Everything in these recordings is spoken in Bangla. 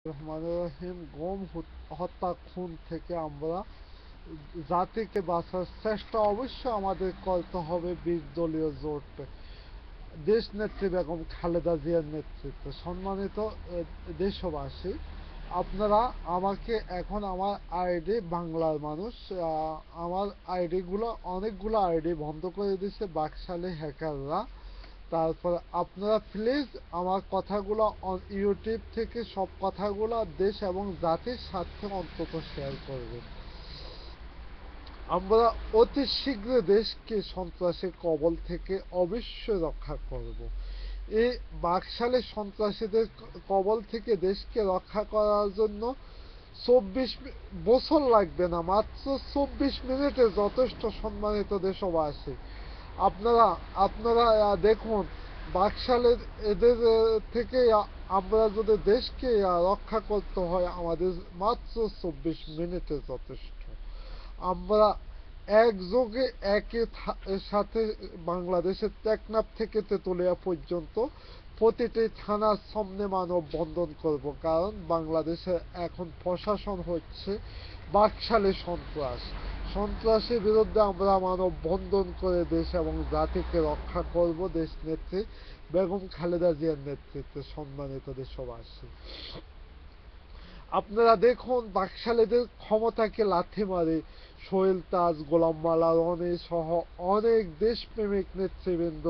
রহমানুর রহিম। হত্যা খুন থেকে আমরা জাতিকে বাঁচার চেষ্টা অবশ্যই আমাদের করতে হবে 20 দলীয় জোট দেশ নেত্রী বেগম খালেদা জিয়ার নেতৃত্বে। সম্মানিত দেশবাসী, আপনারা আমাকে এখন আমার আইডি বাংলার মানুষ, আমার অনেকগুলো আইডি বন্ধ করে দিচ্ছে বাকশালী হ্যাকাররা। তারপর আপনারা প্লিজ আমার কথাগুলো ইউটিউব থেকে সব কথাগুলো দেশ এবং জাতির স্বার্থে অন্তত শেয়ার করবেন। আমরা অতি শীঘ্র দেশকে সন্ত্রাসের কবল থেকে অবশ্যই রক্ষা করব। এই বাকশালী সন্ত্রাসীদের কবল থেকে দেশকে রক্ষা করার জন্য 24 বছর লাগবে না, মাত্র 24 মিনিটে যথেষ্ট। সম্মানিত দেশবাসী, আপনারা আপনারা দেখুন, বাকশালের এদের থেকে আমরা যদি দেশকে রক্ষা করতে হয়, আমাদের মাত্র 24 মিনিটে যথেষ্ট। আমরা একযোগে একই সাথে বাংলাদেশের টেকনাফ থেকে তেতুলিয়া পর্যন্ত প্রতিটি থানার সামনে মানববন্ধন করব, কারণ বাংলাদেশে এখন প্রশাসন হচ্ছে বাকশালী সন্ত্রাসের বিরুদ্ধে আমরা মানববন্ধন করে দেশ এবং জাতিকে রক্ষা করব দেশ নেত্রী বেগম খালেদা জিয়ার নেতৃত্বে। সম্মানিত দেশবাসী, আপনারা দেখুন বাকশালীদের ক্ষমতাকে লাথি মারে সোহেল তাজ, গোলাম মাওলা রনি সহ অনেক দেশপ্রেমিক নেতৃবৃন্দ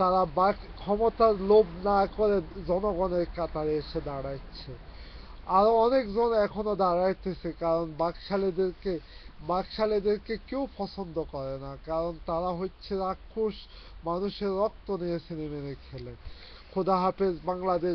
তারা ক্ষমতার লোভ না করে জনগণের কাতারে এসে দাঁড়াচ্ছে। আরো অনেকজন এখনো দাঁড়াইতেছে, কারণ বাকশালীদেরকে কেউ পছন্দ করে না, কারণ তারা হচ্ছে রাক্ষস, মানুষের রক্ত নিয়ে সিনেমেনে খেলে। খোদা হাফেজ। বাংলাদেশ।